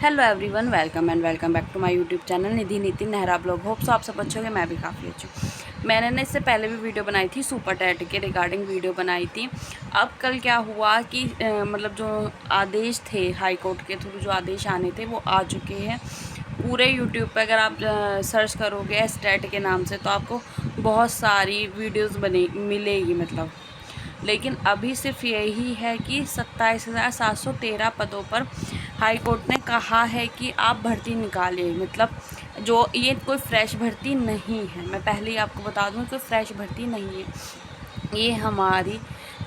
Hello everyone, welcome and welcome back to my YouTube channel Nidhi Nitin Nehra blog. Hope so आप सब अच्छे होंगे, मैं भी काफ़ी अच्छी हूँ। मैंने ना इससे पहले भी वीडियो बनाई थी, सुपर टैट के रिगार्डिंग वीडियो बनाई थी। अब कल क्या हुआ कि मतलब जो आदेश थे हाई कोर्ट के थ्रू, जो आदेश आने थे वो आ चुके हैं। पूरे यूट्यूब पे अगर आप सर्च करोगे एस टैट के नाम से तो आपको बहुत सारी वीडियोज़ बने मिलेगी मतलब। लेकिन अभी सिर्फ यही है कि 27,713 पदों पर हाई कोर्ट ने कहा है कि आप भर्ती निकालिए। मतलब जो ये कोई फ्रेश भर्ती नहीं है, मैं पहले ही आपको बता दूं, कोई फ्रेश भर्ती नहीं है। ये हमारी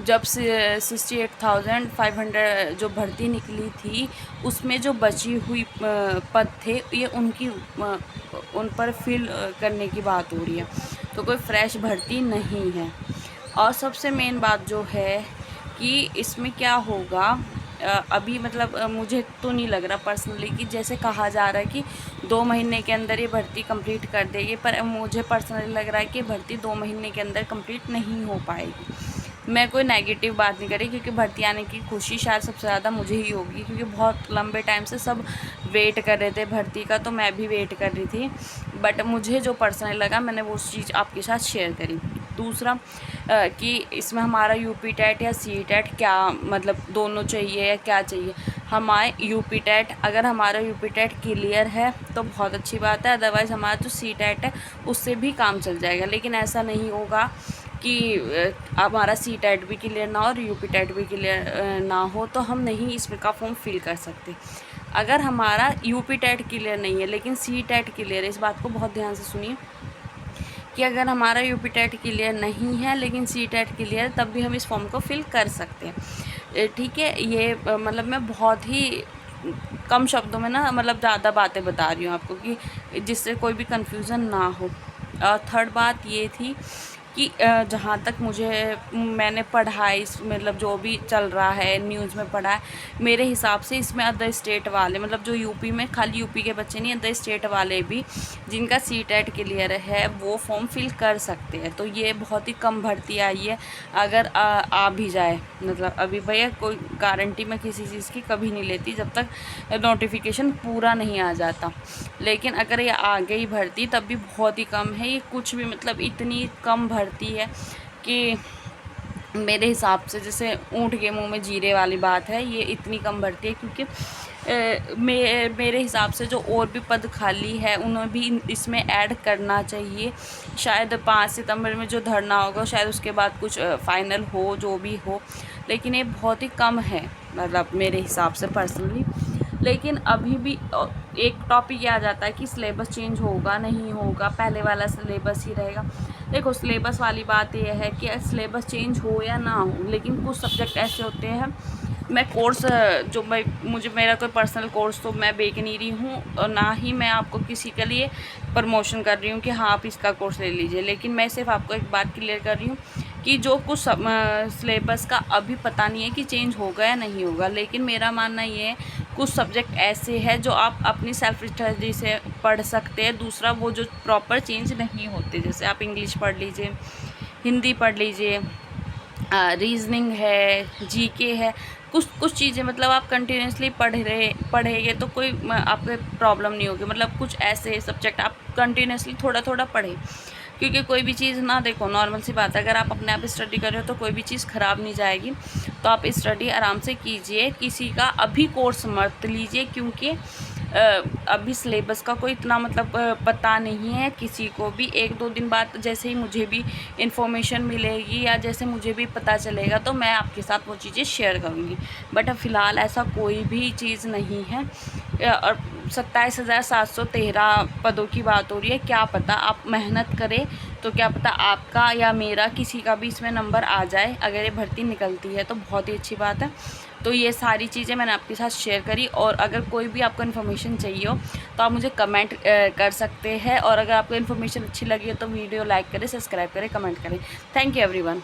जब 68,500 जो भर्ती निकली थी उसमें जो बची हुई पद थे ये उन पर फिल करने की बात हो रही है। तो कोई फ्रेश भर्ती नहीं है। और सबसे मेन बात जो है कि इसमें क्या होगा, अभी मतलब मुझे तो नहीं लग रहा पर्सनली कि जैसे कहा जा रहा है कि 2 महीने के अंदर ये भर्ती कंप्लीट कर देगी, पर मुझे पर्सनली लग रहा है कि भर्ती 2 महीने के अंदर कंप्लीट नहीं हो पाएगी। मैं कोई नेगेटिव बात नहीं कर रही, क्योंकि भर्ती आने की खुशी शायद सबसे ज़्यादा मुझे ही होगी, क्योंकि बहुत लंबे टाइम से सब वेट कर रहे थे भर्ती का, तो मैं भी वेट कर रही थी। बट मुझे जो पर्सनली लगा मैंने वो चीज़ आपके साथ शेयर करी। दूसरा कि इसमें हमारा यूपी टैट या सी टैट क्या मतलब दोनों चाहिए या क्या चाहिए। हमारे यूपी टैट, अगर हमारा यूपी टैट क्लियर है तो बहुत अच्छी बात है, अदरवाइज़ हमारा जो सी टैट है उससे भी काम चल जाएगा। लेकिन ऐसा नहीं होगा कि हमारा सी टैट भी क्लियर ना हो और यूपी टैट भी क्लियर ना हो तो हम नहीं इसमें का फॉर्म फिल कर सकते। अगर हमारा यूपी टैट क्लियर नहीं है लेकिन सी टैट क्लियर है, इस बात को बहुत ध्यान से सुनिए कि अगर हमारा यूपी टैट क्लियर नहीं है लेकिन सी टैट क्लियर, तब भी हम इस फॉर्म को फिल कर सकते हैं। ठीक है, ये मतलब मैं बहुत ही कम शब्दों में ना मतलब ज़्यादा बातें बता रही हूँ आपको कि जिससे कोई भी कन्फ्यूज़न ना हो। थर्ड बात ये थी कि जहाँ तक मैंने पढ़ा है, इस मतलब जो भी चल रहा है न्यूज़ में पढ़ा है, मेरे हिसाब से इसमें अदर स्टेट वाले, मतलब जो यूपी में खाली यूपी के बच्चे नहीं, अदर स्टेट वाले भी जिनका सी टैट क्लियर है वो फॉर्म फिल कर सकते हैं। तो ये बहुत ही कम भर्ती आई है। अगर आ भी जाए, मतलब अभी भैया कोई गारंटी मैं किसी चीज़ की कभी नहीं लेती जब तक नोटिफिकेशन पूरा नहीं आ जाता। लेकिन अगर ये आ गई भर्ती तब भी बहुत ही कम है, ये कुछ भी मतलब इतनी कम भर्ती है कि मेरे हिसाब से जैसे ऊँट के मुंह में जीरे वाली बात है। ये इतनी कम भर्ती है क्योंकि मेरे हिसाब से जो और भी पद खाली है उन्हें भी इसमें ऐड करना चाहिए। शायद 5 सितंबर में जो धरना होगा शायद उसके बाद कुछ फाइनल हो, जो भी हो, लेकिन ये बहुत ही कम है मतलब मेरे हिसाब से पर्सनली। लेकिन अभी भी एक टॉपिक ये आ जाता है कि सिलेबस चेंज होगा नहीं होगा, पहले वाला सिलेबस ही रहेगा। देखो, सिलेबस वाली बात यह है कि सिलेबस चेंज हो या ना हो, लेकिन कुछ सब्जेक्ट ऐसे होते हैं, मैं कोर्स जो मुझे मेरा कोई पर्सनल कोर्स तो मैं बेच नहीं रही हूँ और ना ही मैं आपको किसी के लिए प्रमोशन कर रही हूँ कि हाँ आप इसका कोर्स ले लीजिए। लेकिन मैं सिर्फ आपको एक बात क्लियर कर रही हूँ कि जो कुछ सिलेबस का अभी पता नहीं है कि चेंज होगा या नहीं होगा, लेकिन मेरा मानना ये है कुछ सब्जेक्ट ऐसे हैं जो आप अपनी सेल्फ स्टडी से पढ़ सकते हैं। दूसरा, वो जो प्रॉपर चेंज नहीं होते, जैसे आप इंग्लिश पढ़ लीजिए, हिंदी पढ़ लीजिए, रीजनिंग है, जीके है, कुछ चीज़ें मतलब आप कंटिन्यूसली पढ़ेंगे तो कोई आपको प्रॉब्लम नहीं होगी। मतलब कुछ ऐसे सब्जेक्ट आप कंटिन्यूसली थोड़ा थोड़ा पढ़ें, क्योंकि कोई भी चीज़ ना, देखो नॉर्मल सी बात है, अगर आप अपने आप स्टडी कर रहे हो तो कोई भी चीज़ ख़राब नहीं जाएगी। तो आप स्टडी आराम से कीजिए, किसी का अभी कोर्स मत लीजिए, क्योंकि अभी सिलेबस का कोई इतना मतलब पता नहीं है किसी को भी। 1-2 दिन बाद जैसे ही मुझे भी इन्फॉर्मेशन मिलेगी या जैसे मुझे भी पता चलेगा तो मैं आपके साथ वो चीज़ें शेयर करूँगी। बट फ़िलहाल ऐसा कोई भी चीज़ नहीं है। और 27,713 पदों की बात हो रही है, क्या पता आप मेहनत करें तो क्या पता आपका या मेरा किसी का भी इसमें नंबर आ जाए। अगर ये भर्ती निकलती है तो बहुत ही अच्छी बात है। तो ये सारी चीज़ें मैंने आपके साथ शेयर करी, और अगर कोई भी आपको इन्फॉर्मेशन चाहिए हो तो आप मुझे कमेंट कर सकते हैं। और अगर आपको इन्फॉर्मेशन अच्छी लगी हो तो वीडियो लाइक करें, सब्सक्राइब करें, कमेंट करें। Thank you everyone.